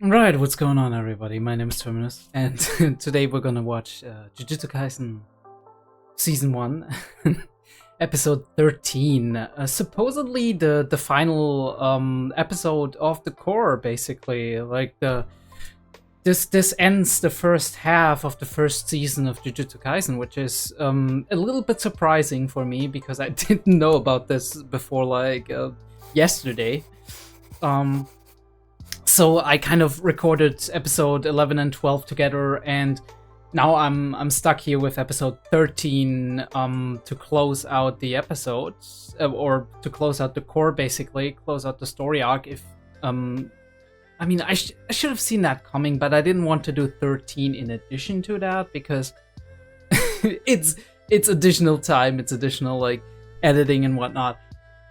Right, what's going on, everybody? My name is Terminus, and today we're gonna watch Jujutsu Kaisen Season 1, Episode 13. Supposedly the final episode of the core, basically. Like, this ends the first half of the first season of Jujutsu Kaisen, which is a little bit surprising for me, because I didn't know about this before, like, yesterday. So I kind of recorded episode 11 and 12 together, and now I'm stuck here with episode 13 to close out the episodes, or to close out the core, basically close out the story arc. If I mean, I should have seen that coming, but I didn't want to do 13 in addition to that, because it's additional time, it's additional like editing and whatnot.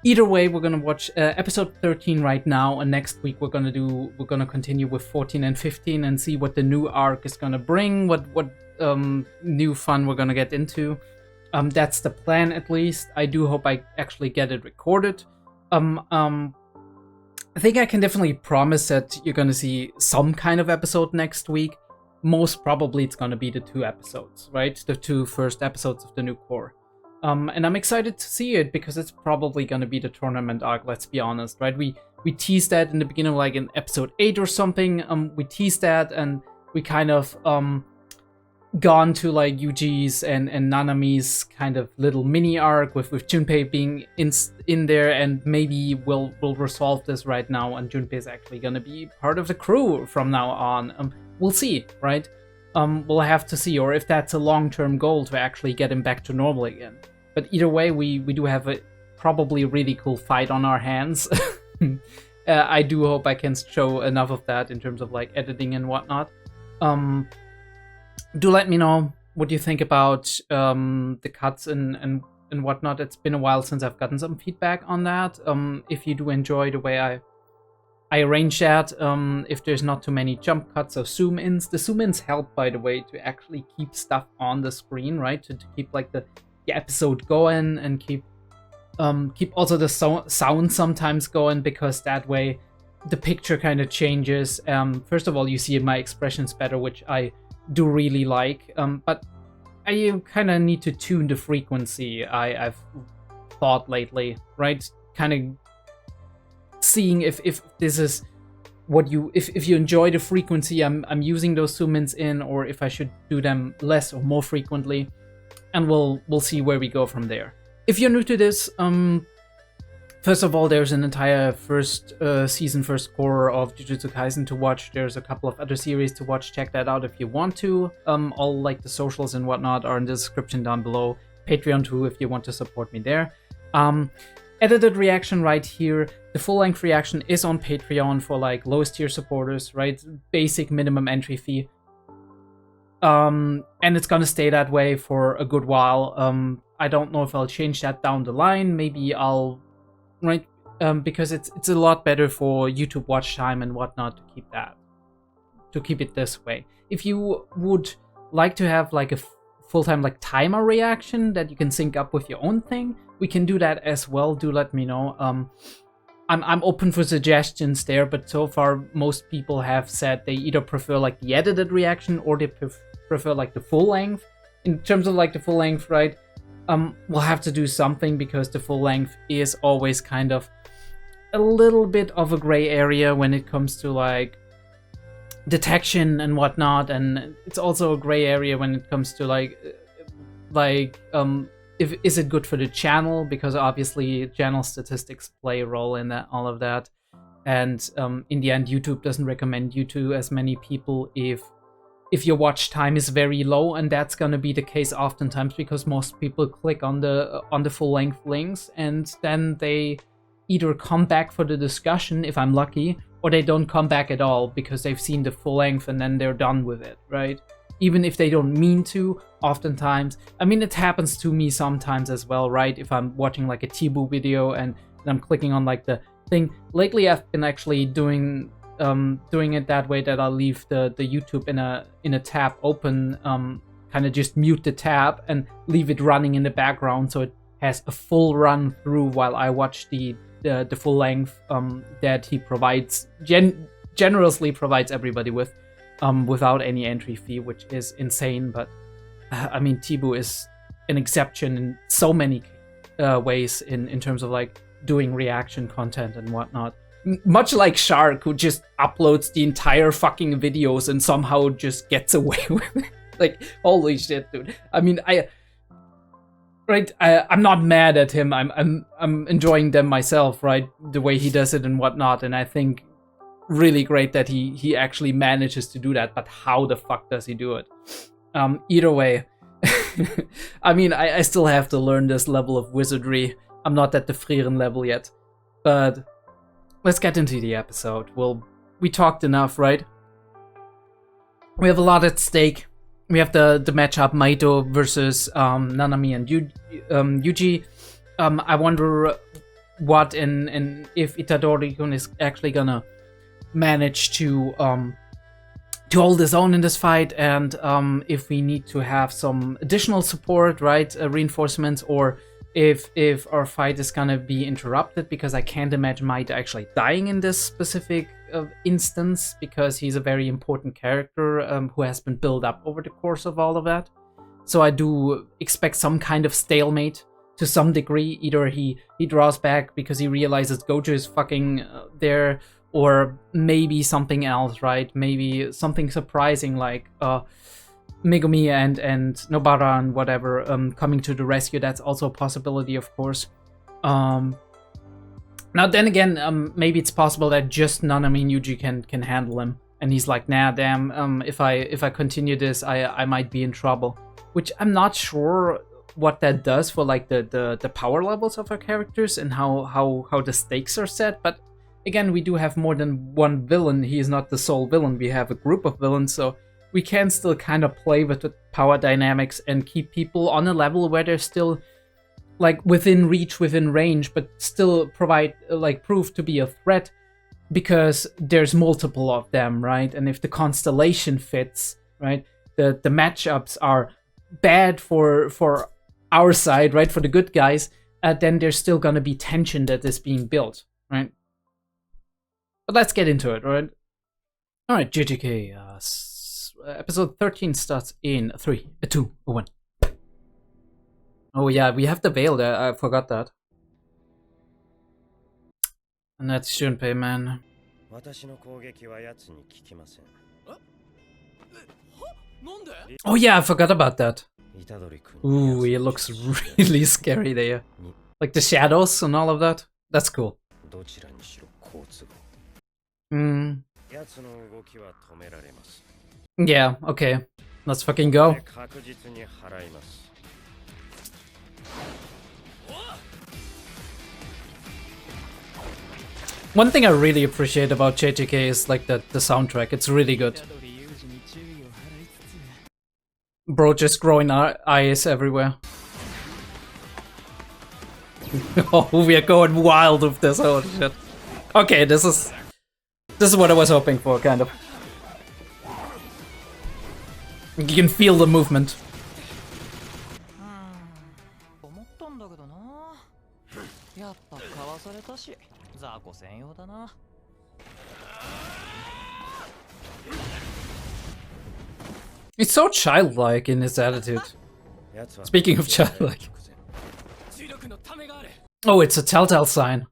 Either way, we're gonna watch episode 13 right now, and next week we're gonna continue with 14 and 15 and see what the new arc is gonna bring, what new fun we're gonna get into. That's the plan, at least. I do hope I actually get it recorded. I think I can definitely promise that you're gonna see some kind of episode next week. Most probably it's gonna be the 2 episodes, right? The 2 first episodes of the new core. And I'm excited to see it, because it's probably gonna be the tournament arc, let's be honest, right? We teased that in the beginning, like in episode 8 or something. We teased that, and we kind of gone to like Yuji's and Nanami's kind of little mini arc with Junpei being in there, and maybe we'll resolve this right now, and Junpei is actually gonna be part of the crew from now on. We'll see, right? We'll have to see, or if that's a long-term goal to actually get him back to normal again. But either way, we do have a probably really cool fight on our hands. I do hope I can show enough of that in terms of like editing and whatnot. Do let me know what you think about the cuts and whatnot. It's been a while since I've gotten some feedback on that. If you do enjoy the way I arrange that, if there's not too many jump cuts or zoom-ins. The zoom-ins help, by the way, to actually keep stuff on the screen, right? To keep like the episode going, and keep also the sound sometimes going, because that way the picture kind of changes. First of all, you see my expressions better, which I do really like, but I kind of need to tune the frequency, I've thought lately, right? Kind of seeing if this is what if you enjoy the frequency I'm using those zoom-ins in, or if I should do them less or more frequently. And we'll see where we go from there. If you're new to this, first of all, there's an entire first season, first core of Jujutsu Kaisen to watch. There's a couple of other series to watch. Check that out if you want to. All like the socials and whatnot are in the description down below. Patreon too, if you want to support me there. Edited reaction right here. The full-length reaction is on Patreon for like lowest tier supporters, right? Basic minimum entry fee. And it's gonna stay that way for a good while. I don't know if I'll change that down the line. Maybe I'll, right? Because it's a lot better for YouTube watch time and whatnot to keep it this way. If you would like to have like a full-time like timer reaction that you can sync up with your own thing, we can do that as well. Do let me know. I'm open for suggestions there, but so far most people have said they either prefer like the edited reaction, or they prefer like the full length. In terms of like the full length, right? We'll have to do something, because the full length is always kind of a little bit of a gray area when it comes to like detection and whatnot, and it's also a gray area when it comes to is it good for the channel, because obviously channel statistics play a role in that, all of that. And in the end, YouTube doesn't recommend you to as many people if your watch time is very low, and that's gonna be the case oftentimes, because most people click on the full length links, and then they either come back for the discussion if I'm lucky, or they don't come back at all because they've seen the full length and then they're done with it, right? Even if they don't mean to, oftentimes. I mean, it happens to me sometimes as well, right? If I'm watching like a Tibu video and I'm clicking on like the thing. Lately, I've been actually doing it that way, that I'll leave the YouTube in a tab open, kind of just mute the tab and leave it running in the background, so it has a full run through while I watch the full length that he provides generously provides everybody with, without any entry fee, which is insane. But I mean, 𝔸𝕚 is an exception in so many ways in terms of like doing reaction content and whatnot. Much like Shark, who just uploads the entire fucking videos and somehow just gets away with it. Like, holy shit, dude. I mean, I'm not mad at him. I'm enjoying them myself, right? The way he does it and whatnot. And I think really great that he actually manages to do that. But how the fuck does he do it? Either way, I mean, I still have to learn this level of wizardry. I'm not at the 𝔸𝕬𝕐𝕦𝕐𝕦 level yet, but let's get into the episode. Well, we talked enough, right? We have a lot at stake. We have the matchup Maito versus Nanami and Yuji. I wonder what and if Itadori-kun is actually gonna manage to hold his own in this fight, and if we need to have some additional support, right, reinforcements, or if our fight is gonna be interrupted, because I can't imagine Maito actually dying in this specific instance, because he's a very important character who has been built up over the course of all of that. So I do expect some kind of stalemate to some degree. Either he draws back because he realizes Gojo is fucking there, or maybe something else, right? Maybe something surprising like Megumi and Nobara and whatever coming to the rescue. That's also a possibility, of course. Now then again, maybe it's possible that just Nanami and Yuji can handle him, and he's like, nah, damn, if I continue this, I might be in trouble. Which I'm not sure what that does for like the power levels of our characters and how the stakes are set. But again, we do have more than one villain. He is not the sole villain. We have a group of villains, so we can still kind of play with the power dynamics and keep people on a level where they're still like within reach, within range, but still provide like proof to be a threat, because there's multiple of them, right? And if the constellation fits, right, the matchups are bad for our side, right, for the good guys, then there's still gonna be tension that is being built, right? But let's get into it, right? All right, JJK, episode 13 starts in 3, 2, 1. Oh yeah, we have the veil there. I forgot that. And that's Junpei, man. Oh yeah, I forgot about that. Ooh, he looks really scary there. Like the shadows and all of that. That's cool. Yeah, okay. Let's fucking go. One thing I really appreciate about JJK is like the soundtrack. It's really good. Bro just growing eyes everywhere. Oh, we are going wild with this. Oh shit. Okay, this is what I was hoping for, kind of. You can feel the movement. He's so childlike in his attitude. Speaking of childlike. Oh, it's a telltale sign.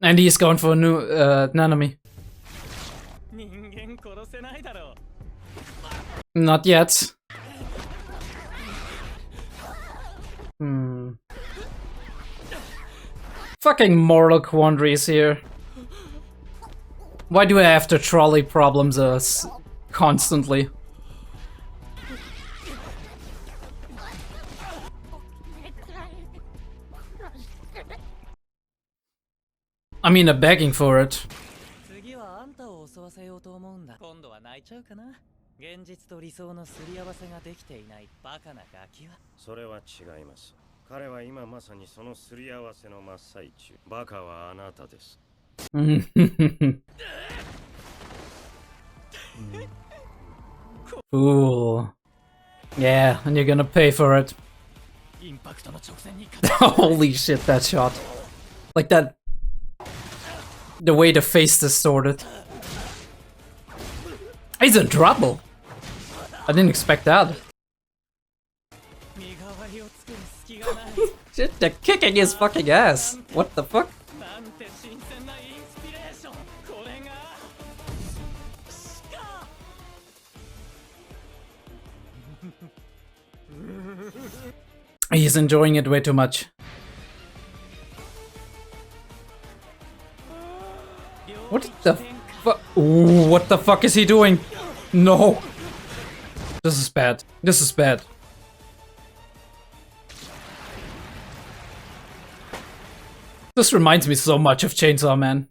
And he's going for a new Nanami. Not yet. Fucking moral quandaries here. Why do I have to trolley problems constantly? I mean, I'm begging for it. Fool. Yeah, and you're gonna pay for it. Holy shit, that shot. Like that. The way the face distorted. He's in trouble. I didn't expect that. Shit, they're kicking his fucking ass. What the fuck? He's enjoying it way too much. What the fuck? What the fuck is he doing? No. This is bad. This is bad. This reminds me so much of Chainsaw Man.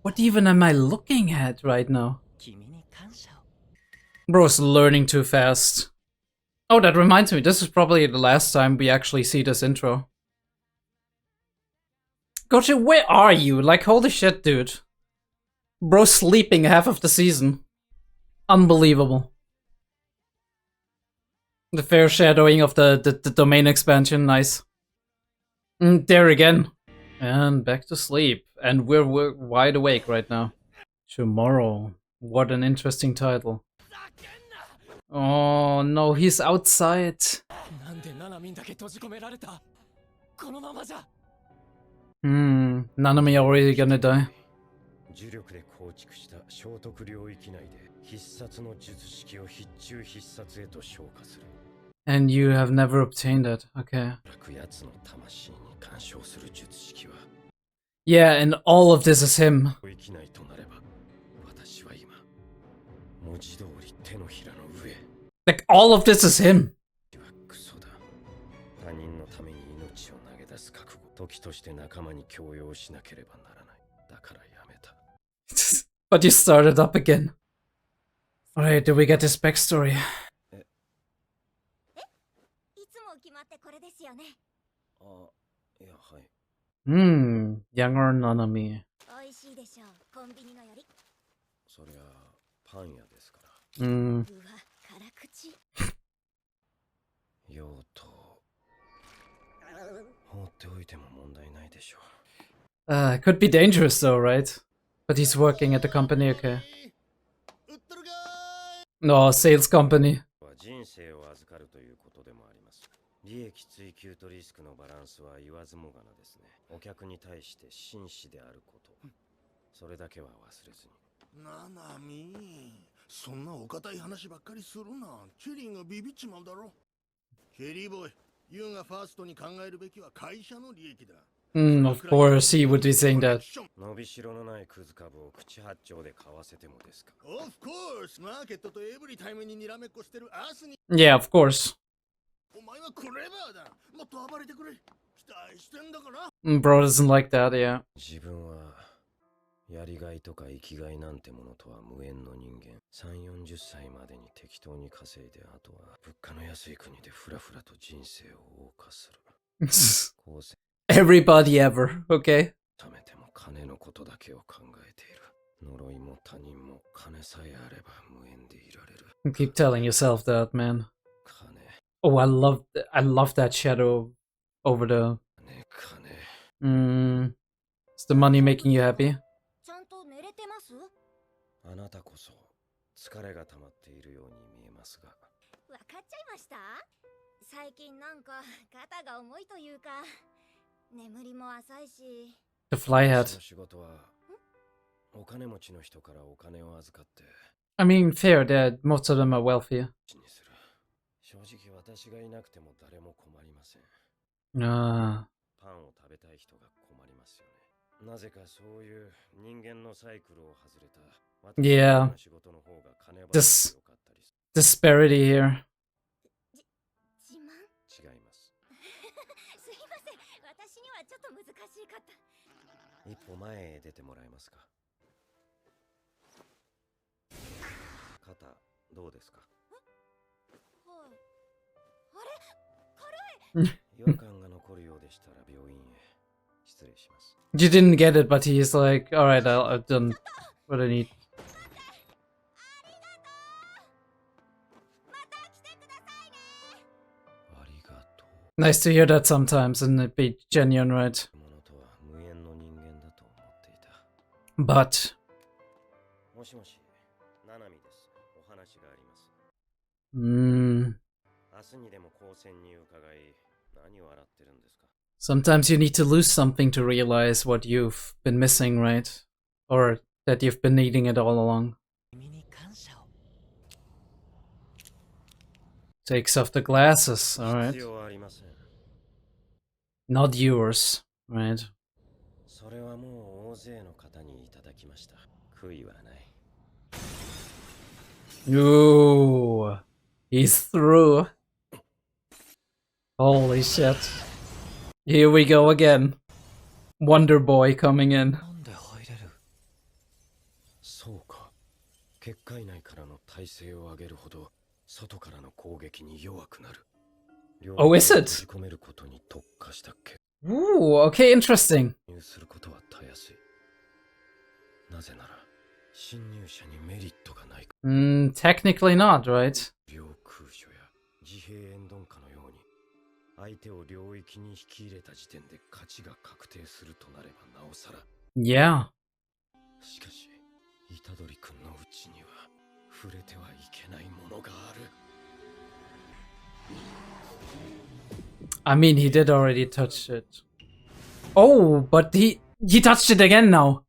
What even am I looking at right now? Bro's learning too fast. Oh, that reminds me, this is probably the last time we actually see this intro. Gojo, where are you? Like, holy shit, dude. Bro's sleeping half of the season. Unbelievable. The fair shadowing of the domain expansion, nice. There again. And back to sleep. And we're wide awake right now. Tomorrow. What an interesting title. Oh no, he's outside. Nanami already gonna die. And you have never obtained it, okay. Yeah, and all of this is him. Like, all of this is him. But you started up again. Alright, do we get his backstory? Younger Nanami. Could be dangerous though, right? But he's working at the company, okay. No, sales company. Of course, he would be saying that. Yeah, of course. Bro doesn't like that, yeah. Everybody ever, okay? Keep telling yourself that, man. Oh, I love that shadow over the... Is the money making you happy? The fly hat. I mean, fair, that most of them are wealthy. Yeah. This disparity here. You didn't get it, but he's like, alright, I've done what I need. Nice to hear that sometimes and it be genuine, right? But... Sometimes you need to lose something to realize what you've been missing, right? Or that you've been needing it all along. Takes off the glasses, alright. Not yours, right? Ooh, he's through. Holy shit. Here we go again. Wonder Boy coming in. Oh, is it? Ooh, okay, interesting. Technically not, right? Yeah. I mean, he did already touch it. Oh, but he touched it again now.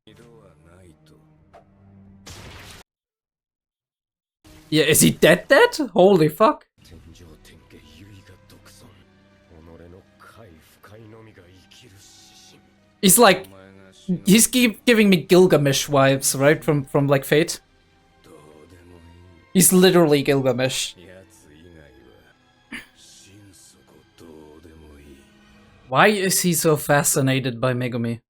Yeah, is he dead? Holy fuck. He's like, he's giving me Gilgamesh vibes, right? From like Fate. He's literally Gilgamesh. Why is he so fascinated by Megumi?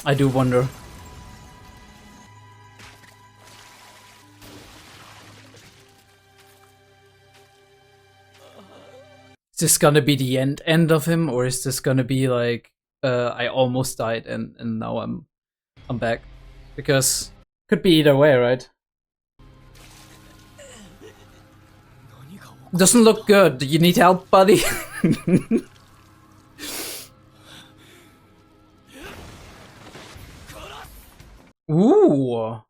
I do wonder. Is this gonna be the end of him, or is this gonna be like I almost died and now I'm back? Because could be either way, right? Doesn't look good. You need help, buddy. Ooh.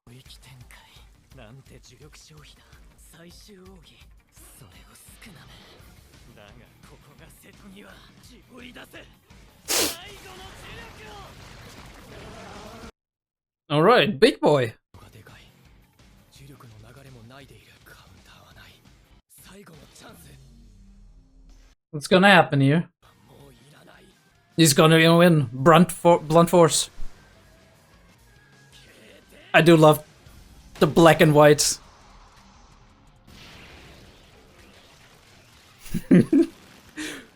Alright, big boy. What's gonna happen here? He's gonna win. Blunt force. I do love the black and white.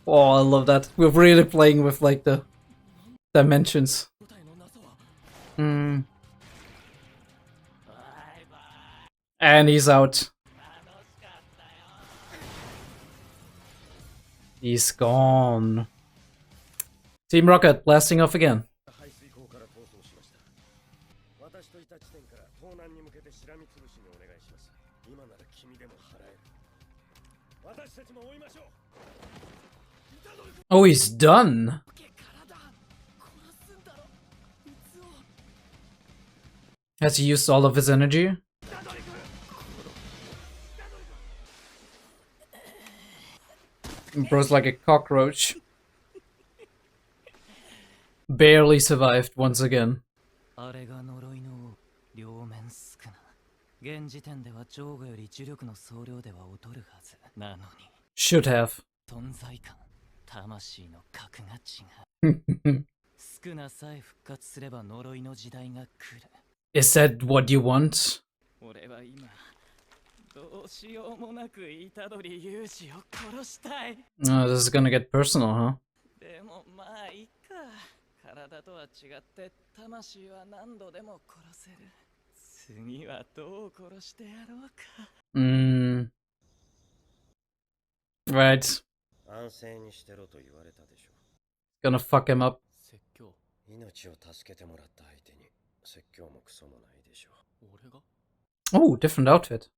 Oh, I love that. We're really playing with like the dimensions. And he's out. He's gone. Team Rocket blasting off again. Oh, he's done. Has he used all of his energy? Bro's like a cockroach. Barely survived once again. Should have. Is that what you want? Oh, this is gonna get personal, huh? Right. gonna fuck him up. Oh, different outfit.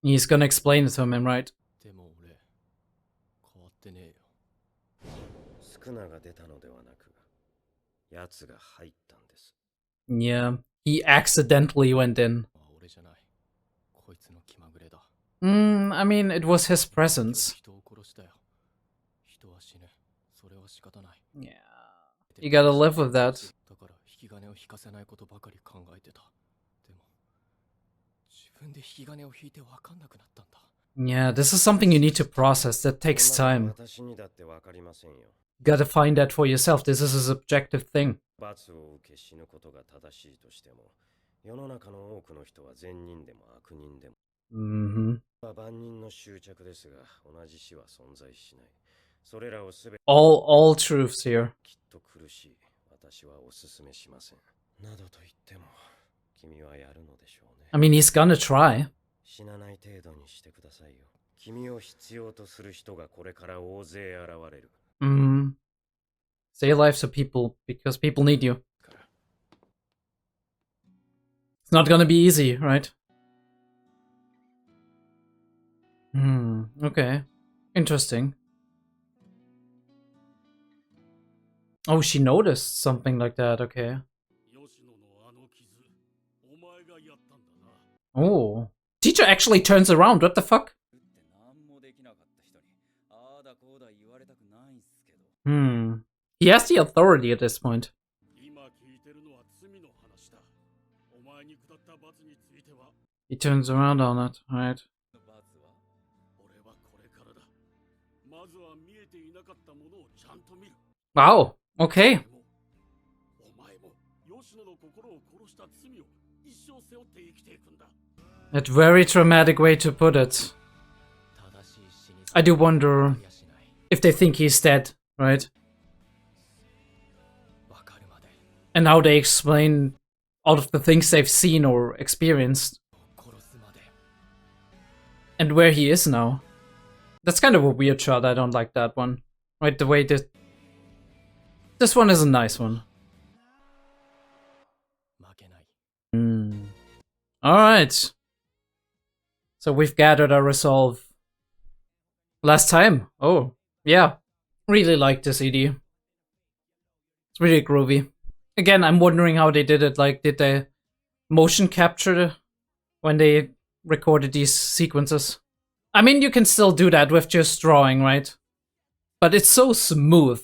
He's gonna explain it to him, right? Yeah, he accidentally went in. I mean, it was his presence. Yeah, you gotta live with that. Yeah, this is something you need to process. That takes time. You gotta find that for yourself. This is a subjective thing. All truths here. I mean, he's gonna try. Stay alive so people, because people need you. It's not gonna be easy, right? Okay. Interesting. Oh, she noticed something like that, okay. Oh. Teacher actually turns around, what the fuck? He has the authority at this point. He turns around on it, right? Wow, okay. That's a very dramatic way to put it. I do wonder if they think he's dead, right? And how they explain all of the things they've seen or experienced. And where he is now. That's kind of a weird shot, I don't like that one. Right, the way this one is a nice one. Alright. So we've gathered our resolve. Last time. Oh, yeah. Really like this ED. It's really groovy. Again, I'm wondering how they did it. Like, did they motion capture when they recorded these sequences? I mean, you can still do that with just drawing, right? But it's so smooth.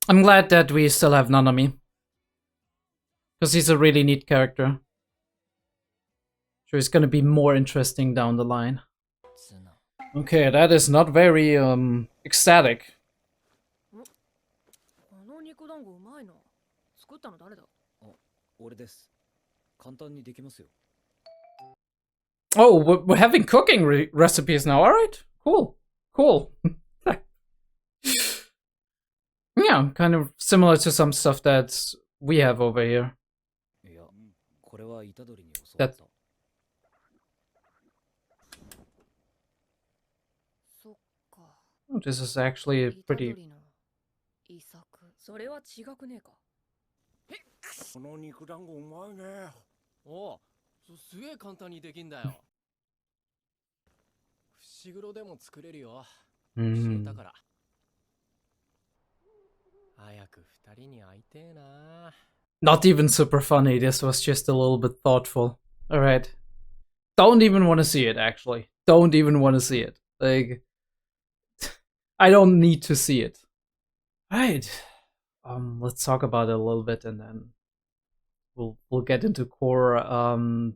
I'm glad that we still have Nanami. Because he's a really neat character. Sure, he's gonna be more interesting down the line. Okay, that is not very, ecstatic. Oh, we're having cooking recipes now. Alright, cool. Cool. Yeah, kind of similar to some stuff that we have over here. That... Oh, this is actually pretty... Not even super funny, this was just a little bit thoughtful. Alright. Don't even want to see it, actually. Don't even want to see it. Like... I don't need to see it. Alright. Let's talk about it a little bit and then we'll get into core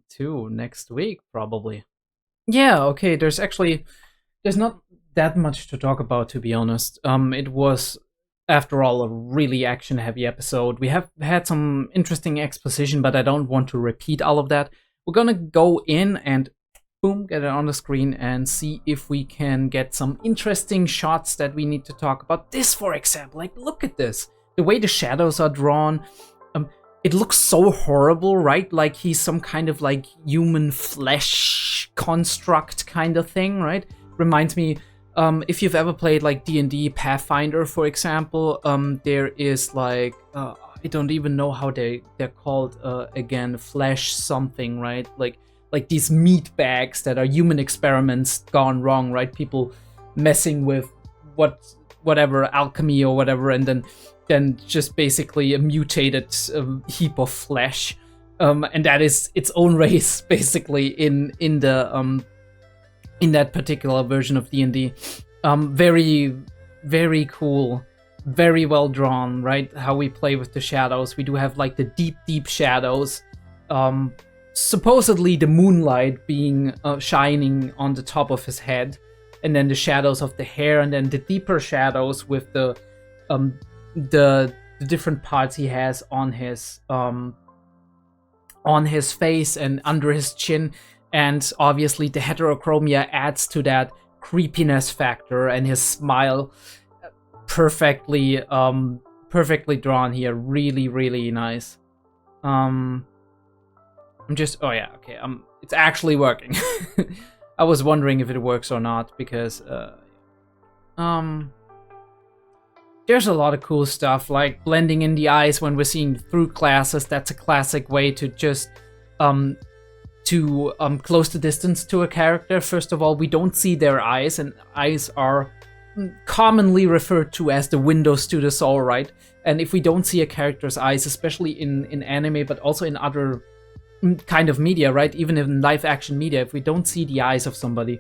2 next week, probably. Yeah, okay, there's not that much to talk about, to be honest. It was, after all, a really action-heavy episode. We have had some interesting exposition, but I don't want to repeat all of that. We're gonna go in and boom, get it on the screen and see if we can get some interesting shots that we need to talk about. This, for example, like, look at this. The way the shadows are drawn. it looks so horrible, right? Like he's some kind of like human flesh construct kind of thing, right? Reminds me, if you've ever played like D&D Pathfinder, for example, there is like I don't even know how they're called again, flesh something, right? Like these meat bags that are human experiments gone wrong, right? People messing with whatever alchemy or whatever, and then just basically a mutated heap of flesh, and that is its own race basically in that particular version of D&D. Very, very cool, very well drawn, right? How we play with the shadows. We do have like the deep shadows. Supposedly the moonlight being shining on the top of his head, and then the shadows of the hair, and then the deeper shadows with the different parts he has on his face and under his chin. And obviously the heterochromia adds to that creepiness factor, and his smile perfectly drawn here. Really, really nice. It's actually working. I was wondering if it works or not, because there's a lot of cool stuff, like blending in the eyes when we're seeing through glasses. That's a classic way to just close the distance to a character. First of all, we don't see their eyes, and eyes are commonly referred to as the windows to the soul, right? And if we don't see a character's eyes, especially in anime, but also in other kind of media, right? Even in live action media, if we don't see the eyes of somebody,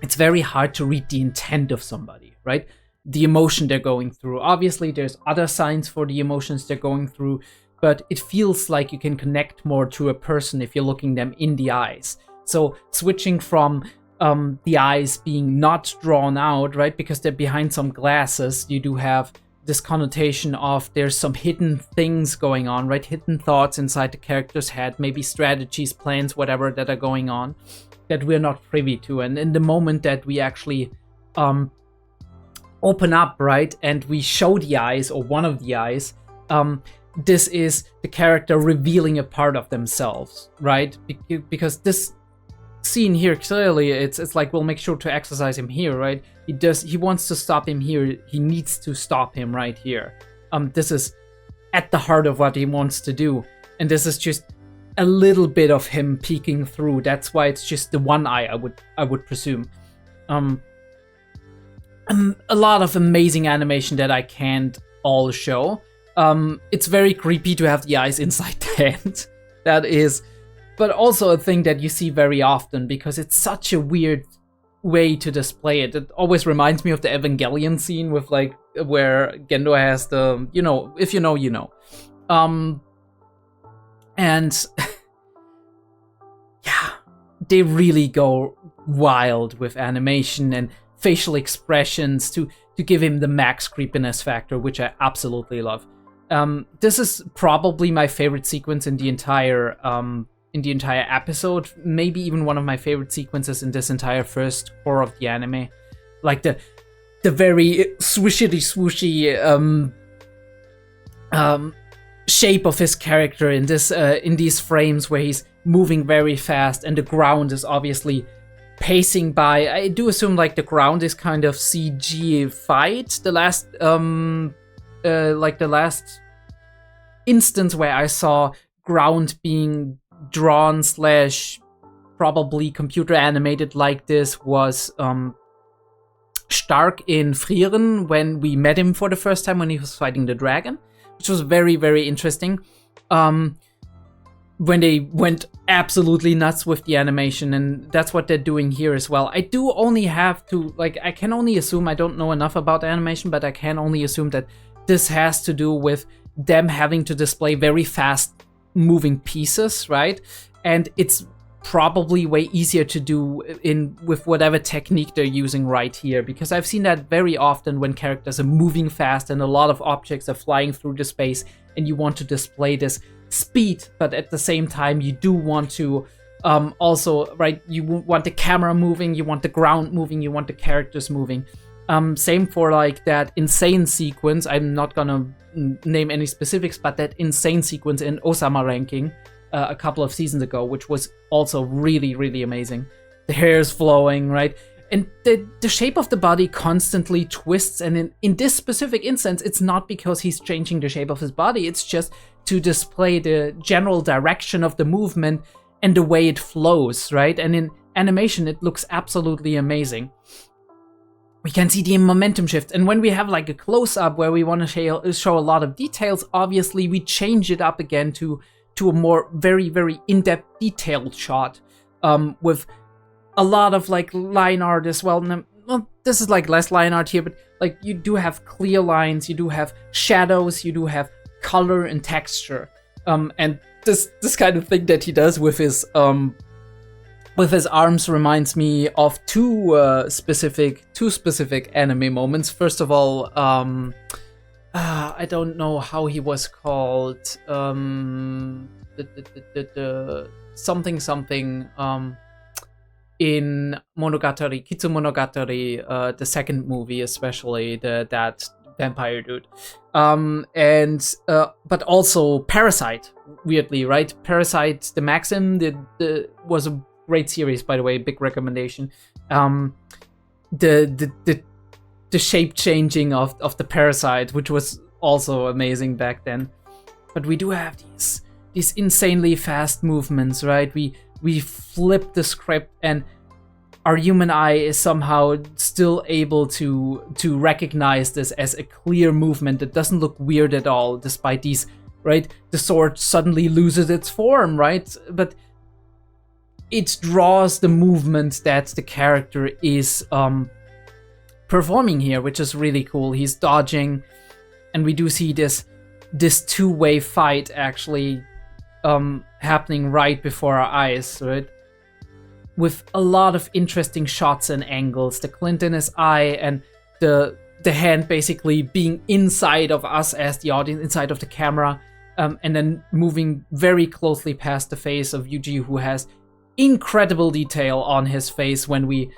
it's very hard to read the intent of somebody, right? The emotion they're going through. Obviously, there's other signs for the emotions they're going through, but it feels like you can connect more to a person if you're looking them in the eyes. So switching from the eyes being not drawn out, right, because they're behind some glasses, you do have this connotation of there's some hidden things going on, right? Hidden thoughts inside the character's head, maybe strategies, plans, whatever that are going on that we're not privy to. And in the moment that we actually open up, right, and we show the eyes or one of the eyes, this is the character revealing a part of themselves, right? Because this scene here, clearly it's like, we'll make sure to exercise him here, right? He wants to stop him here. He needs to stop him right here. This is at the heart of what he wants to do, and this is just a little bit of him peeking through. That's why it's just the one eye, I would presume. A lot of amazing animation that I can't all show. It's very creepy to have the eyes inside the hand. That is, but also a thing that you see very often, because it's such a weird way to display it. It always reminds me of the Evangelion scene with like where Gendo has the, if you know, you know. And yeah, they really go wild with animation and facial expressions to give him the max creepiness factor, which I absolutely love. This is probably my favorite sequence in the entire episode, maybe even one of my favorite sequences in this entire first core of the anime. Like the very swishity swooshy shape of his character in these frames where he's moving very fast, and the ground is obviously pacing by. I do assume like the ground is kind of CG-fied. The last instance where I saw ground being drawn / probably computer animated like this was Stark in Frieren, when we met him for the first time when he was fighting the dragon, which was very, very interesting. When they went absolutely nuts with the animation, and that's what they're doing here as well. I do only have to, I can only assume, I don't know enough about animation, but I can only assume that this has to do with them having to display very fast moving pieces, right? And it's probably way easier to do with whatever technique they're using right here, because I've seen that very often when characters are moving fast and a lot of objects are flying through the space, and you want to display this speed, but at the same time you do want to also, right, you want the camera moving, you want the ground moving, you want the characters moving. Same for like that insane sequence. I'm not gonna name any specifics, but that insane sequence in Osama ranking a couple of seasons ago, which was also really, really amazing. The hair is flowing, right? And the shape of the body constantly twists, and in this specific instance, it's not because he's changing the shape of his body, it's just to display the general direction of the movement and the way it flows, right? And in animation, it looks absolutely amazing. We can see the momentum shift, and when we have like a close-up where we want to show a lot of details, obviously we change it up again to a more very, very in-depth detailed shot with a lot of like line art as well. Well, this is like less line art here, but like you do have clear lines, you do have shadows, you do have color and texture, and this kind of thing that he does with his arms reminds me of two specific anime moments. First of all, I don't know how he was called, something in Monogatari, Kitsu Monogatari, the second movie, especially that vampire dude, but also Parasite, weirdly, right? Parasite, the Maxim, was a great series, by the way, big recommendation. The shape changing of the parasite, which was also amazing back then. But we do have these insanely fast movements, right? We flip the script, and our human eye is somehow still able to recognize this as a clear movement that doesn't look weird at all, despite these, right? The sword suddenly loses its form, right? But it draws the movement that the character is performing here, which is really cool. He's dodging, and we do see this two-way fight actually happening right before our eyes, right? With a lot of interesting shots and angles. The glint in his eye and the hand basically being inside of us as the audience, inside of the camera, and then moving very closely past the face of Yuji, who has incredible detail on his face when we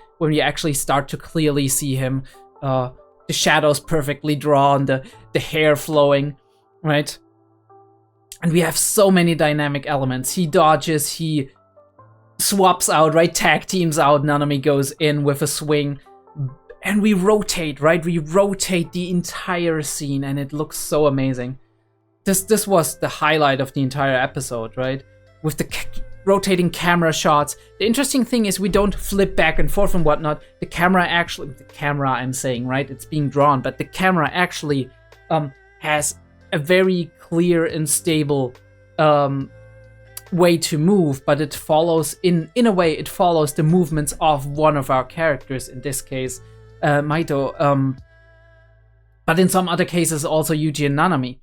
actually start to clearly see him. The shadows perfectly drawn, the hair flowing, right? And we have so many dynamic elements. He dodges, he swaps out, right? Tag teams out, Nanami goes in with a swing, and we rotate, right? We rotate the entire scene, and it looks so amazing. This was the highlight of the entire episode, right? With the rotating camera shots. The interesting thing is we don't flip back and forth and whatnot. The camera, I'm saying, right? It's being drawn, but the camera actually has a very clear and stable way to move, but it follows, in a way, it follows the movements of one of our characters, in this case, Maito. But in some other cases, also Yuji and Nanami.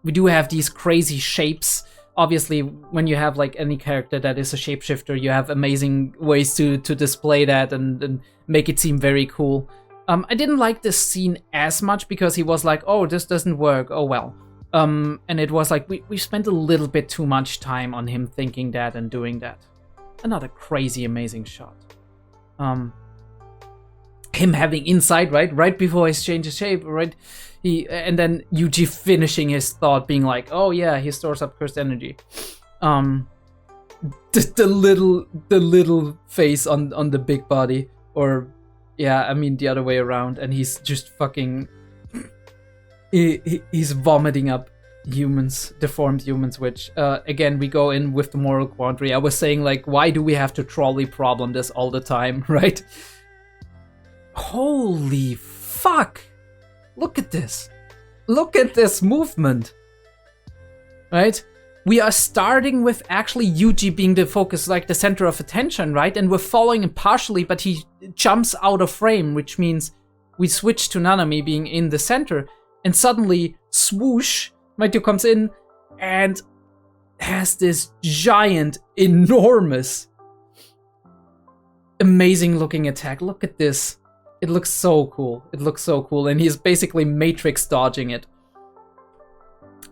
We do have these crazy shapes. Obviously, when you have like any character that is a shapeshifter, you have amazing ways to display that and make it seem very cool. I didn't like this scene as much because he was like, oh, this doesn't work, oh well. And it was like, we spent a little bit too much time on him thinking that and doing that. Another crazy, amazing shot. Him having insight, right before he changes shape, right? And then Yuji finishing his thought, being like, "Oh yeah, he stores up cursed energy." The little face on the big body, or yeah, I mean the other way around, and he's just fucking. He's vomiting up humans, deformed humans, which again we go in with the moral quandary. I was saying, like, why do we have to trolley problem this all the time, right? Holy fuck! Look at this. Look at this movement. Right? We are starting with actually Yuji being the focus, like the center of attention, right? And we're following him partially, but he jumps out of frame, which means we switch to Nanami being in the center. And suddenly, swoosh, Maito comes in and has this giant, enormous, amazing looking attack. Look at this. It looks so cool. It looks so cool. And he's basically Matrix dodging it.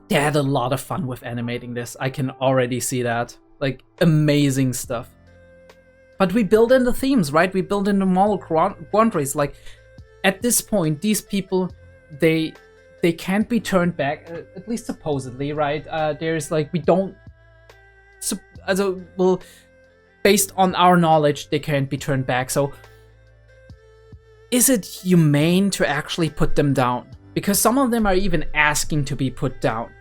They had a lot of fun with animating this. I can already see that. Like, amazing stuff. But we build in the themes, right? We build in the moral quandaries. Like, at this point, these people, they can't be turned back, at least supposedly, right? There's like, we don't, well, based on our knowledge, they can't be turned back. So is it humane to actually put them down? Because some of them are even asking to be put down.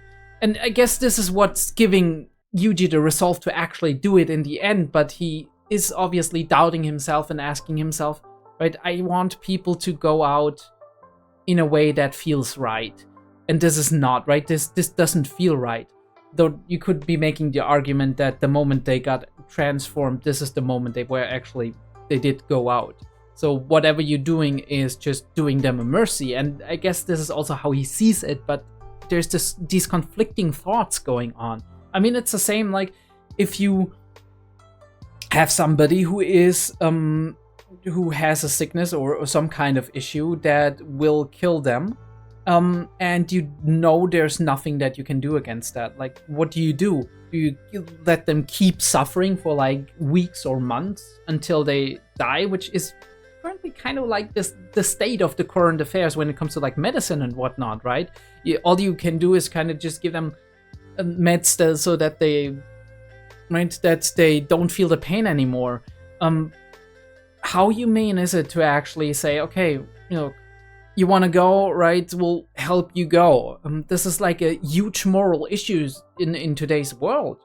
And I guess this is what's giving Yuji the resolve to actually do it in the end, but he is obviously doubting himself and asking himself, right, I want people to go out in a way that feels right. And this is not, right? This doesn't feel right. Though you could be making the argument that the moment they got transformed, this is the moment they did go out. So whatever you're doing is just doing them a mercy. And I guess this is also how he sees it, but there's these conflicting thoughts going on. I mean, it's the same like if you have somebody who is who has a sickness or some kind of issue that will kill them, and you know there's nothing that you can do against that. Like, what do? Do you let them keep suffering for like weeks or months until they die, which is currently kind of like the state of the current affairs when it comes to like medicine and whatnot, right? All you can do is kind of just give them meds so that they don't feel the pain anymore. How humane is it to actually say, okay, you want to go, right? We'll help you go. This is like a huge moral issue in today's world.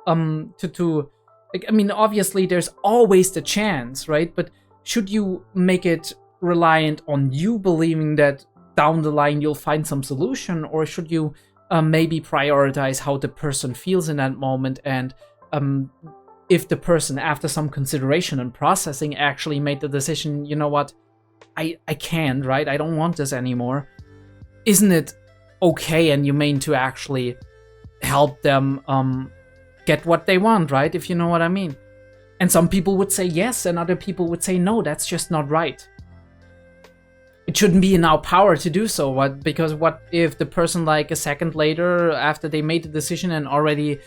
Like, I mean, obviously there's always the chance, right? But should you make it reliant on you believing that down the line you'll find some solution, or should you maybe prioritize how the person feels in that moment? And if the person, after some consideration and processing, actually made the decision, you know what, I can't, right? I don't want this anymore. Isn't it okay and humane to actually help them get what they want, right? If you know what I mean. And some people would say yes, and other people would say no, that's just not right. It shouldn't be in our power to do so. Because what if the person, like a second later, after they made the decision and already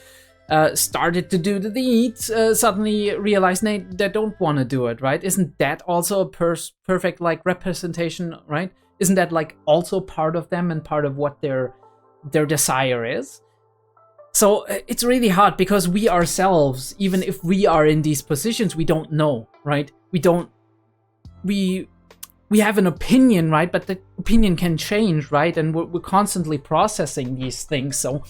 started to do the deeds, suddenly realized they don't want to do it, right? Isn't that also a perfect like representation, right? Isn't that like also part of them and part of what their desire is? So it's really hard because we ourselves, even if we are in these positions, we don't know, right? We have an opinion, right? But the opinion can change, right? And we're constantly processing these things. So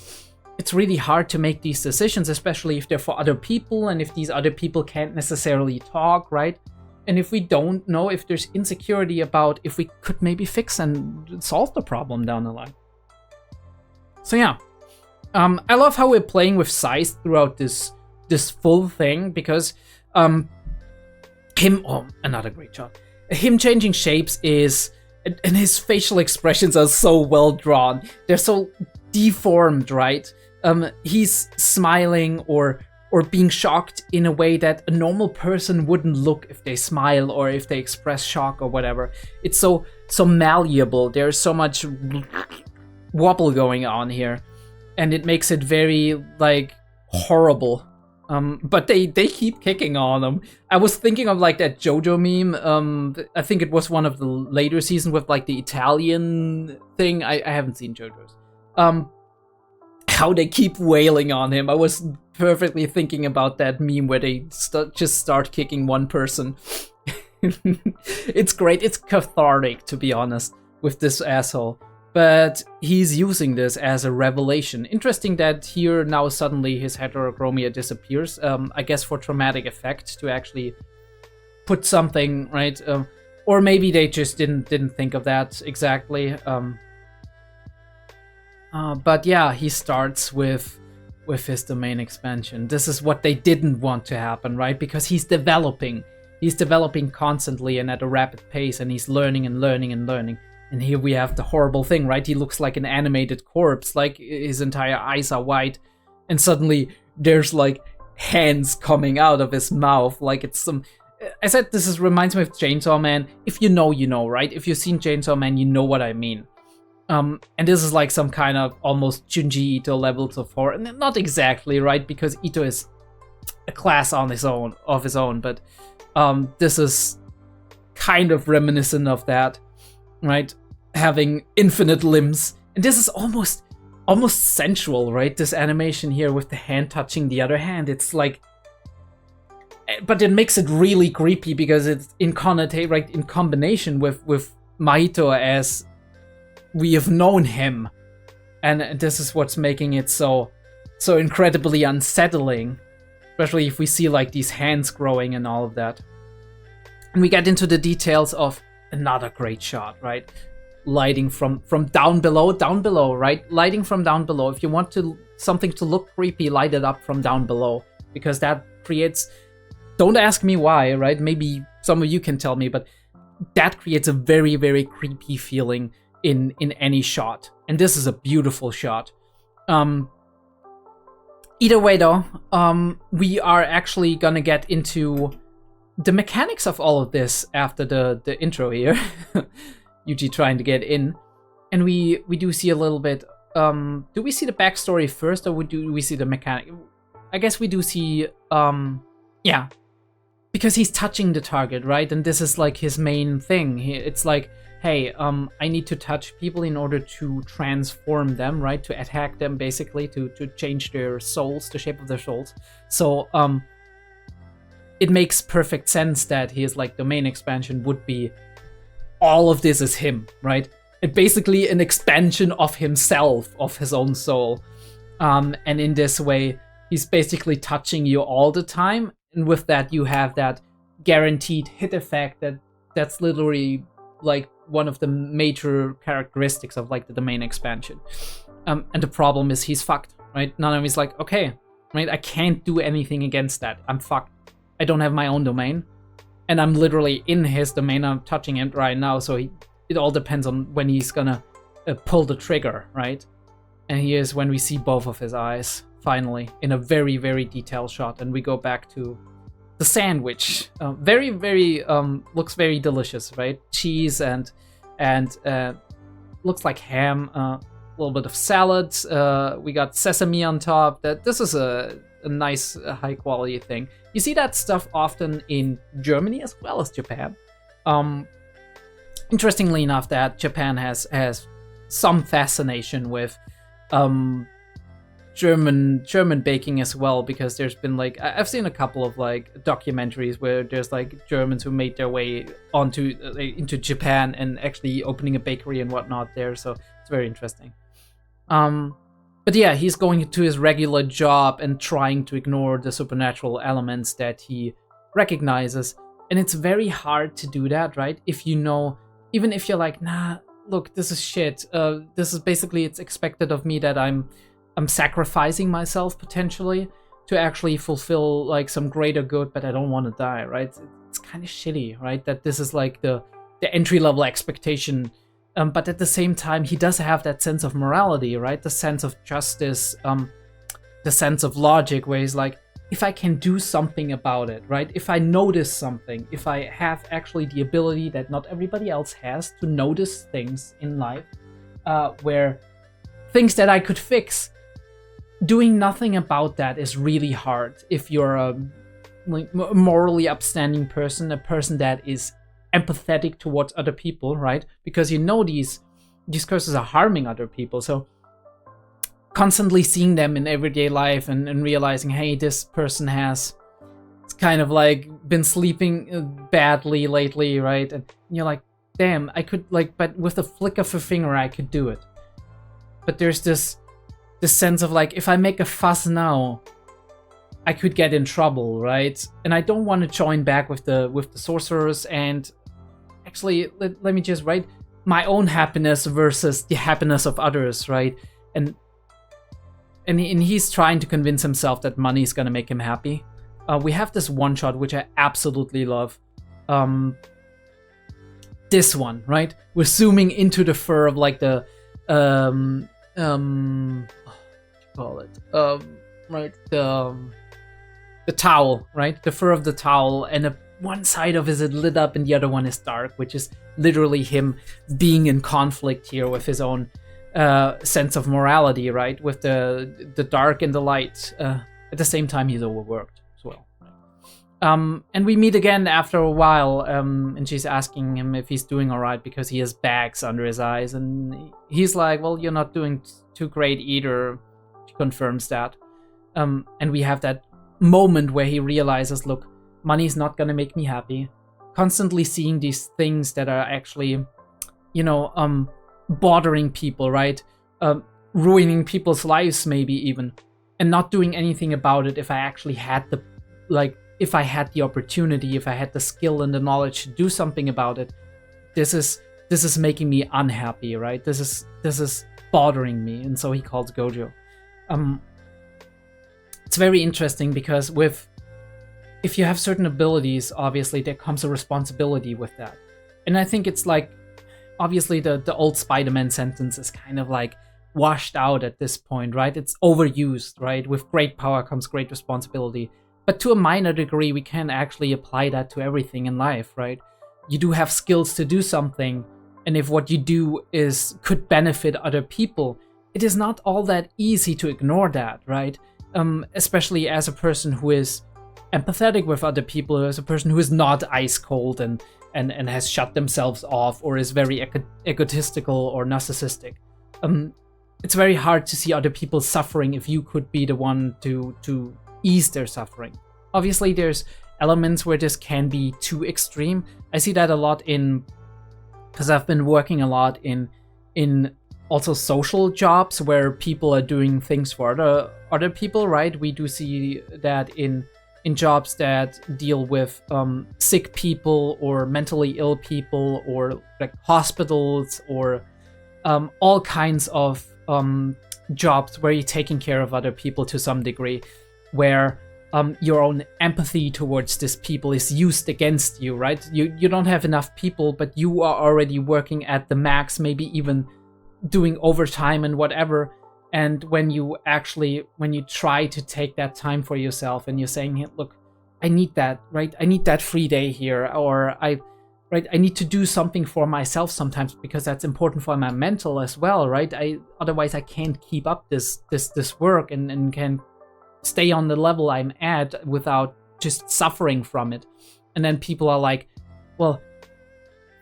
it's really hard to make these decisions, especially if they're for other people and if these other people can't necessarily talk, right? And if we don't know if there's insecurity about if we could maybe fix and solve the problem down the line. So yeah. I love how we're playing with size throughout this full thing, because another great shot. Him changing shapes and his facial expressions are so well drawn. They're so deformed, right? He's smiling or being shocked in a way that a normal person wouldn't look if they smile or if they express shock or whatever. It's so malleable. There's so much wobble going on here. And it makes it very, like, horrible. But they keep kicking on him. I was thinking of, like, that JoJo meme. I think it was one of the later seasons with, like, the Italian thing. I haven't seen JoJo's. How they keep wailing on him. I was perfectly thinking about that meme where they just start kicking one person. It's great. It's cathartic, to be honest, with this asshole. But he's using this as a revelation. Interesting that here now suddenly his heterochromia disappears. I guess for traumatic effect, to actually put something, right? Or maybe they just didn't think of that exactly. But yeah, he starts with his domain expansion. This is what they didn't want to happen, right? Because he's developing. He's developing constantly and at a rapid pace, and he's learning and learning and learning. And here we have the horrible thing, right? He looks like an animated corpse, like his entire eyes are white. And suddenly there's like hands coming out of his mouth. Like it's some... I said this reminds me of Chainsaw Man. If you know, you know, right? If you've seen Chainsaw Man, you know what I mean. And this is like some kind of almost Junji Ito levels of horror. And not exactly, right? Because Ito is a class of his own. But this is kind of reminiscent of that. right? Having infinite limbs. And this is almost sensual, right? This animation here with the hand touching the other hand. It's like, but it makes it really creepy because it's in combination with Mahito as we have known him. And this is what's making it so incredibly unsettling, especially if we see like these hands growing and all of that. And we get into the details of another great shot, right? Lighting from down below, right? Lighting from down below. If you want something to look creepy, light it up from down below, because that creates, don't ask me why, right? Maybe some of you can tell me, but that creates a very, very creepy feeling in any shot. And this is a beautiful shot. Either way though, we are actually gonna get into the mechanics of all of this after the intro here. Yuji trying to get in. And we do see a little bit, do we see the backstory first, or do we see the mechanic? I guess we do see, yeah, because he's touching the target, right? And this is like his main thing. It's like, hey, I need to touch people in order to transform them, right? To attack them, basically, to change their souls, the shape of their souls. So, it makes perfect sense that his like domain expansion would be all of this is him, right? It basically an expansion of himself, of his own soul. And in this way, he's basically touching you all the time. And with that, you have that guaranteed hit effect that's literally like one of the major characteristics of like the domain expansion. And the problem is he's fucked, right? Nanami's like, okay, right? I can't do anything against that. I'm fucked. I don't have my own domain. And I'm literally in his domain. I'm touching it right now. So it all depends on when he's gonna pull the trigger, right? And here's when we see both of his eyes, finally, in a very, very detailed shot. And we go back to the sandwich. Very, very, looks very delicious, right? Cheese and looks like ham, a little bit of salad. We got sesame on top. This is a nice, high quality thing. You see that stuff often in Germany as well as Japan. Interestingly enough, that Japan has some fascination with German baking as well, because there's been like, I've seen a couple of like documentaries where there's like Germans who made their way into Japan and actually opening a bakery and whatnot there. So it's very interesting. But yeah, he's going to his regular job and trying to ignore the supernatural elements that he recognizes. And it's very hard to do that, right? If you know, even if you're like, nah, look, this is shit. This is basically, it's expected of me that I'm sacrificing myself potentially to actually fulfill like some greater good, but I don't want to die, right? It's kind of shitty, right? That this is like the entry-level expectation. But at the same time, he does have that sense of morality, right? The sense of justice, the sense of logic, where he's like, if I can do something about it, right? If I notice something, if I have actually the ability that not everybody else has to notice things in life, where things that I could fix, doing nothing about that is really hard if you're a morally upstanding person, a person that is empathetic towards other people, right? Because you know these curses are harming other people. So constantly seeing them in everyday life and realizing, hey, this person has kind of like been sleeping badly lately, right? And you're like, damn, I could like, but with a flick of a finger, I could do it. But there's this sense of like, if I make a fuss now, I could get in trouble, right? And I don't want to join back with the sorcerers. And actually, let me just write my own happiness versus the happiness of others, right? And he's trying to convince himself that money is gonna make him happy. We have this one shot which I absolutely love. This one, right? We're zooming into the fur of like the what do you call it? Right, the towel, right? The fur of the towel, and one side of it is lit up and the other one is dark, which is literally him being in conflict here with his own sense of morality, right? With the dark and the light. At the same time, he's overworked as well. And we meet again after a while, and she's asking him if he's doing all right because he has bags under his eyes, and he's like, well, you're not doing too great either. She confirms that. And we have that moment where he realizes, look, money's not gonna make me happy. Constantly seeing these things that are actually, you know, bothering people, right? Ruining people's lives maybe even, and not doing anything about it if I actually had the, like, if I had the opportunity, if I had the skill and the knowledge to do something about it. This is making me unhappy, right? This is bothering me. And so he calls Gojo. It's very interesting because if you have certain abilities, obviously there comes a responsibility with that. And I think it's like, obviously the old Spider-Man sentence is kind of like washed out at this point, right? It's overused, right? With great power comes great responsibility. But to a minor degree, we can actually apply that to everything in life, right? You do have skills to do something, and if what you do could benefit other people, it is not all that easy to ignore that, right? Especially as a person who is empathetic with other people, as a person who is not ice cold and has shut themselves off or is very egotistical or narcissistic. It's very hard to see other people suffering if you could be the one to ease their suffering. Obviously, there's elements where this can be too extreme. I see that a lot because I've been working a lot in also social jobs where people are doing things for other people, right? We do see that in jobs that deal with sick people or mentally ill people or like hospitals or all kinds of jobs where you're taking care of other people to some degree, where your own empathy towards these people is used against you, right? You don't have enough people, but you are already working at the max, maybe even doing overtime and whatever. And when you try to take that time for yourself and you're saying, hey, look, I need that, right? I need that free day here, or I need to do something for myself sometimes because that's important for my mental as well, right? Otherwise I can't keep up this work and can stay on the level I'm at without just suffering from it. And then people are like, well,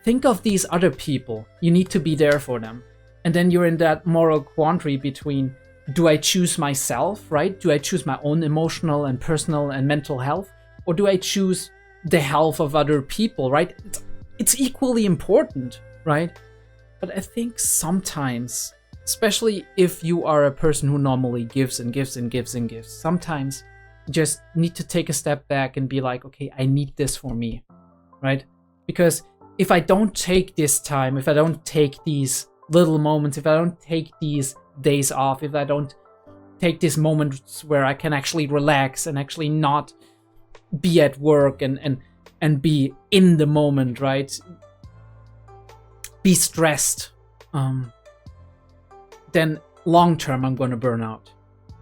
think of these other people. You need to be there for them. And then you're in that moral quandary between, do I choose myself, right? Do I choose my own emotional and personal and mental health? Or do I choose the health of other people, right? It's equally important, right? But I think sometimes, especially if you are a person who normally gives and gives and gives and gives, sometimes you just need to take a step back and be like, okay, I need this for me, right? Because if I don't take this time, if I don't take these little moments, if I don't take these days off, if I don't take these moments where I can actually relax and actually not be at work and be in the moment, right? Be stressed, then long term I'm going to burn out.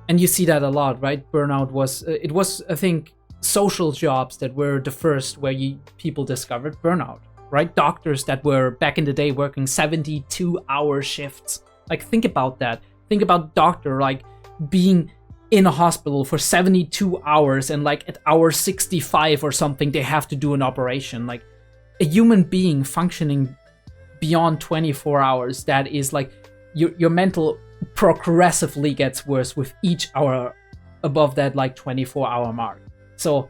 And you see that a lot, right? Burnout was, I think, social jobs that were the first where people discovered burnout, right? Doctors that were back in the day working 72-hour shifts. Like, think about that. Think about doctor, like, being in a hospital for 72 hours and like at hour 65 or something, they have to do an operation. Like, a human being functioning beyond 24 hours, that is like, your mental progressively gets worse with each hour above that like 24-hour mark. So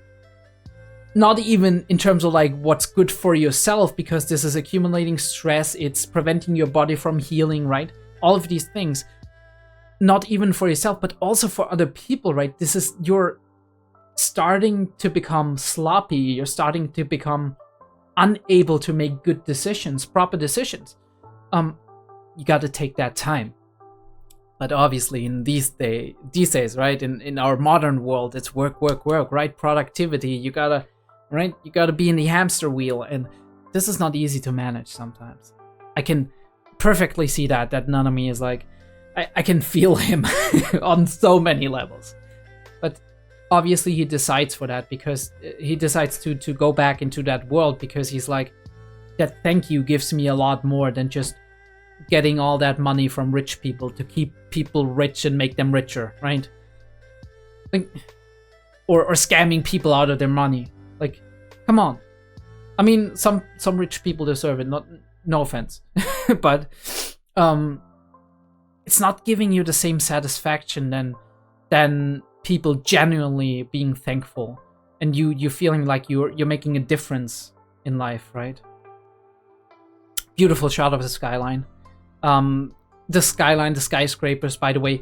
not even in terms of like what's good for yourself, because this is accumulating stress, it's preventing your body from healing, right? All of these things, not even for yourself, but also for other people, right? You're starting to become sloppy, you're starting to become unable to make good decisions, proper decisions. You got to take that time. But obviously in these days, right, in our modern world, it's work, right? Productivity, you gotta be in the hamster wheel, and this is not easy to manage sometimes. I can perfectly see that Nanami is like, I can feel him on so many levels. But obviously he decides for that, because he decides to go back into that world, because he's like, that thank you gives me a lot more than just getting all that money from rich people to keep people rich and make them richer, right? Like, or scamming people out of their money. Like, come on. I mean, some rich people deserve it. No offense, but it's not giving you the same satisfaction than people genuinely being thankful and you feeling like you're making a difference in life, right? Beautiful shot of the skyline. The skyline, the skyscrapers, by the way,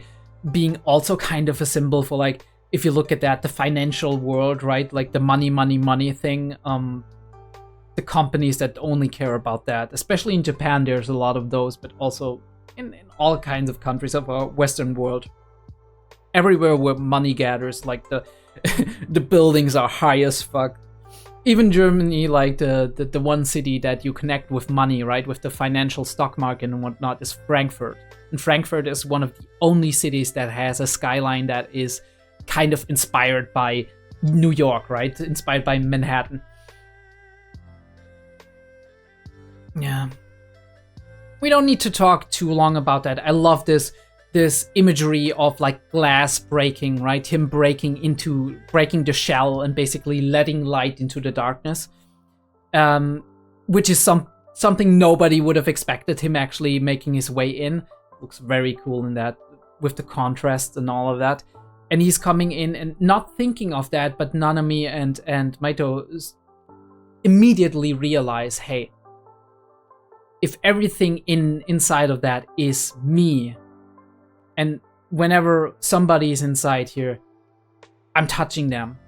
being also kind of a symbol for, like, if you look at that, the financial world, right? Like the money thing. The companies that only care about that, especially in Japan, there's a lot of those, but also in all kinds of countries of our Western world. Everywhere where money gathers, like the the buildings are high as fuck. Even Germany, like the one city that you connect with money, right, with the financial stock market and whatnot, is Frankfurt. And Frankfurt is one of the only cities that has a skyline that is kind of inspired by New York, right? Inspired by Manhattan. Yeah. We don't need to talk too long about that. I love this imagery of, like, glass breaking, right? Him breaking the shell and basically letting light into the darkness. Which is something nobody would have expected, him actually making his way in. Looks very cool in that, with the contrast and all of that. And he's coming in and not thinking of that, but Nanami and Maito immediately realize, hey, if everything inside of that is me, and whenever somebody is inside here, I'm touching them.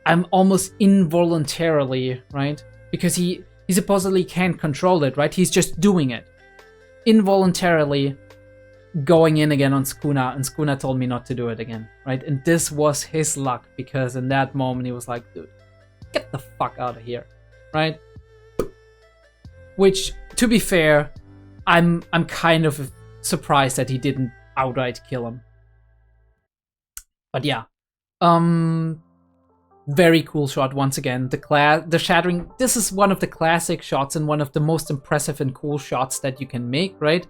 I'm almost involuntarily, right? Because he supposedly can't control it, right? He's just doing it. Involuntarily going in again on Sukuna, and Sukuna told me not to do it again, right? And this was his luck, because in that moment he was like, dude, get the fuck out of here, right? Which, to be fair, I'm kind of surprised that he didn't outright kill him. But yeah, very cool shot once again. The shattering. This is one of the classic shots and one of the most impressive and cool shots that you can make, right?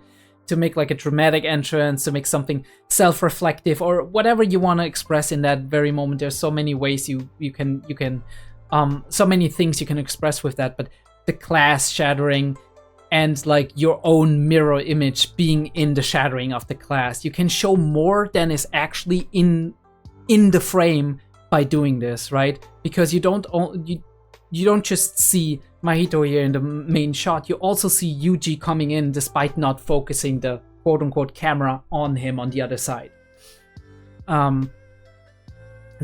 To make, like, a dramatic entrance, to make something self-reflective, or whatever you want to express in that very moment. There's so many ways you can so many things you can express with that. But the glass shattering and, like, your own mirror image being in the shattering of the glass, you can show more than is actually in the frame by doing this, right? Because you don't just see Mahito here in the main shot, you also see Yuji coming in despite not focusing the quote-unquote camera on him on the other side.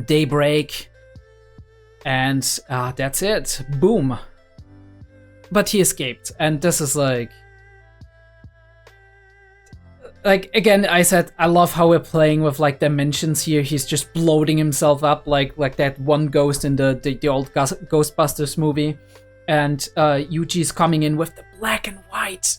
Daybreak, and that's it. Boom. But he escaped, and this is like again, I said I love how we're playing with, like, dimensions here. He's just bloating himself up like that one ghost in the old Ghostbusters movie, and Yuji's coming in with the black and white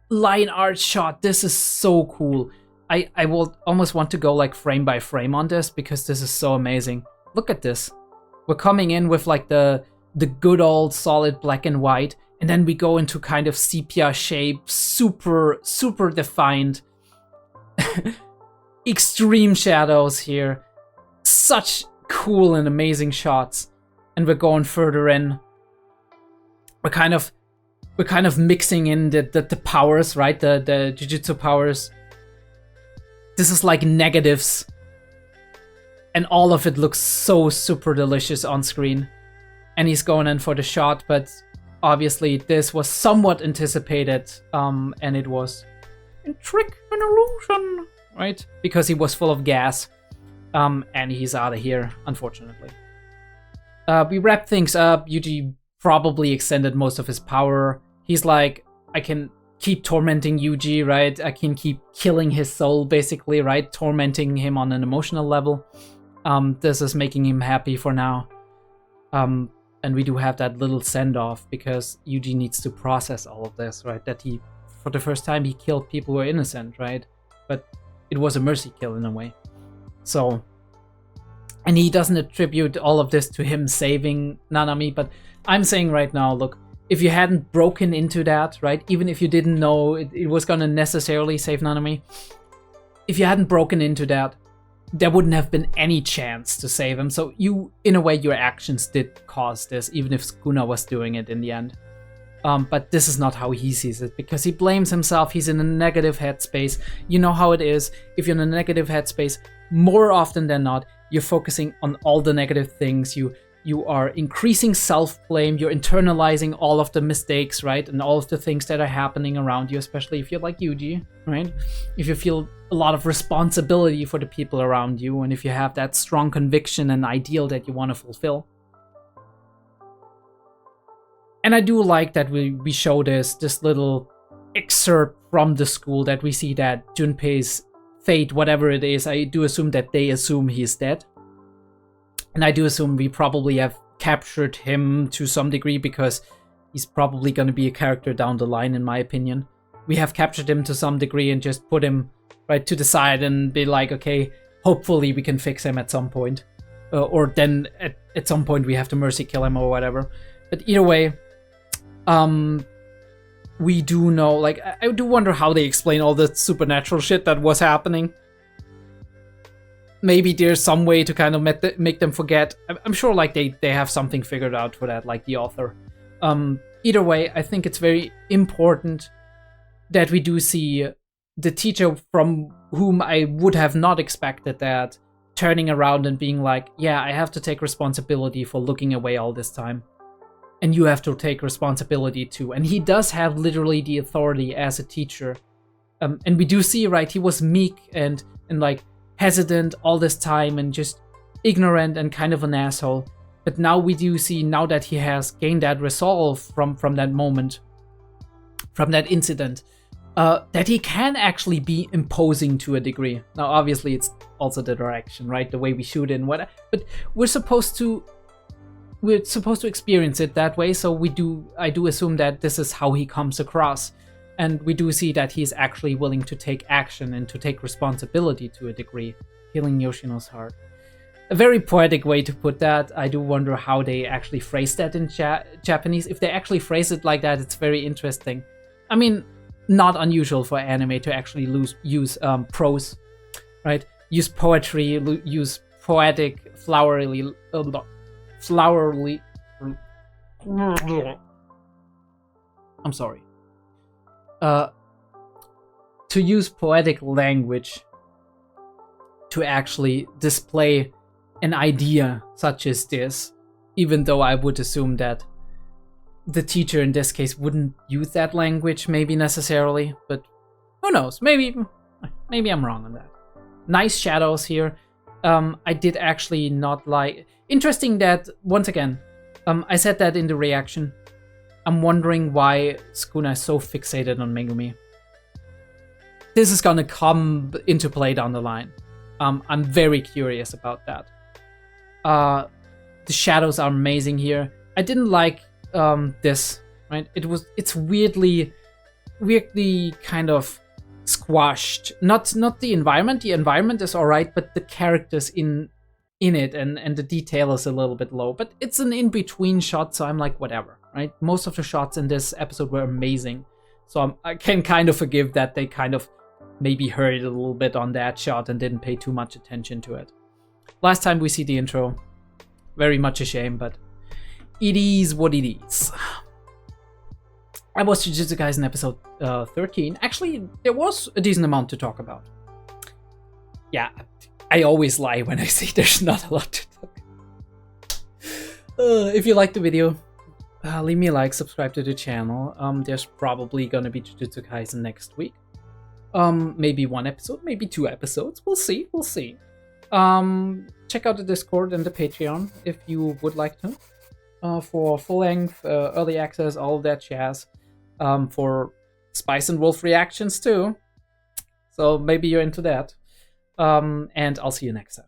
line art shot. This is so cool. I will almost want to go, like, frame by frame on this, because this is so amazing. Look at this. We're coming in with, like, the good old solid black and white, and then we go into kind of sepia shape, super defined, extreme shadows here. Such cool and amazing shots. And we're going further in. We're kind of mixing in the powers, right? The Jujutsu powers. This is like negatives. And all of it looks so super delicious on screen. And he's going in for the shot, but obviously this was somewhat anticipated, and it was a trick, an illusion, right? Because he was full of gas, and he's out of here, unfortunately. We wrap things up. Yuji probably extended most of his power. He's like, I can keep tormenting Yuji, right? I can keep killing his soul, basically, right? Tormenting him on an emotional level. This is making him happy for now. And we do have that little send-off, because Yuji needs to process all of this, right? That he, for the first time, he killed people who were innocent, right? But it was a mercy kill in a way. So, and he doesn't attribute all of this to him saving Nanami, but I'm saying right now, look, if you hadn't broken into that, right? Even if you didn't know it was gonna necessarily save Nanami, if you hadn't broken into that, there wouldn't have been any chance to save him. So in a way, your actions did cause this, even if Sukuna was doing it in the end. But this is not how he sees it, because he blames himself. He's in a negative headspace. You know how it is. If you're in a negative headspace, more often than not, you're focusing on all the negative things. You are increasing self-blame. You're internalizing all of the mistakes, right? And all of the things that are happening around you, especially if you're like Yuji, right? If you feel a lot of responsibility for the people around you, and if you have that strong conviction and ideal that you want to fulfill. And I do like that we show this little excerpt from the school, that we see that Junpei's fate, whatever it is, I do assume that they assume he's dead. And I do assume we probably have captured him to some degree, because he's probably going to be a character down the line, in my opinion. We have captured him to some degree and just put him right to the side and be like, okay, hopefully we can fix him at some point. Or then at some point we have to mercy kill him or whatever. But either way, we do know, like, I do wonder how they explain all the supernatural shit that was happening. Maybe there's some way to kind of make them forget. I'm sure, like, they have something figured out for that, like the author. Either way, I think it's very important that we do see the teacher, from whom I would have not expected that, turning around and being like, yeah, I have to take responsibility for looking away all this time. And you have to take responsibility too. And he does have literally the authority as a teacher. And we do see, right, he was meek and like hesitant all this time and just ignorant and kind of an asshole. But now we do see, now that he has gained that resolve from that moment, from that incident, that he can actually be imposing to a degree. Now, obviously, it's also the direction, right? The way we shoot in, what, but we're supposed to experience it that way. So I do assume that this is how he comes across. And we do see that he's actually willing to take action and to take responsibility to a degree, healing Yoshino's heart. A very poetic way to put that. I do wonder how they actually phrase that in Japanese. If they actually phrase it like that, it's very interesting. I mean, not unusual for anime to actually use prose, right? Use poetry, use poetic, flowery. I'm sorry. To use poetic language to actually display an idea such as this, even though I would assume that the teacher in this case wouldn't use that language, maybe necessarily, but who knows? Maybe I'm wrong on that. Nice shadows here. I did actually not like. Interesting that, once again, I said that in the reaction. I'm wondering why Sukuna is so fixated on Megumi. This is gonna come into play down the line. I'm very curious about that. The shadows are amazing here. I didn't like this, right? It's weirdly kind of squashed. Not the environment. The environment is alright, but the characters in it and the detail is a little bit low. But it's an in-between shot, so I'm like, whatever, right? Most of the shots in this episode were amazing. So I can kind of forgive that they kind of maybe hurried a little bit on that shot and didn't pay too much attention to it. Last time we see the intro, very much a shame, but it is what it is. I watched Jujutsu Kaisen episode 13. Actually, there was a decent amount to talk about. Yeah, I always lie when I say there's not a lot to talk. If you liked the video, leave me a like, subscribe to the channel. There's probably gonna be Jujutsu Kaisen next week. Maybe one episode, maybe 2 episodes. We'll see. Check out the Discord and the Patreon if you would like to. For full length, early access, all of that jazz. For Spice and Wolf reactions too. So maybe you're into that. And I'll see you next time.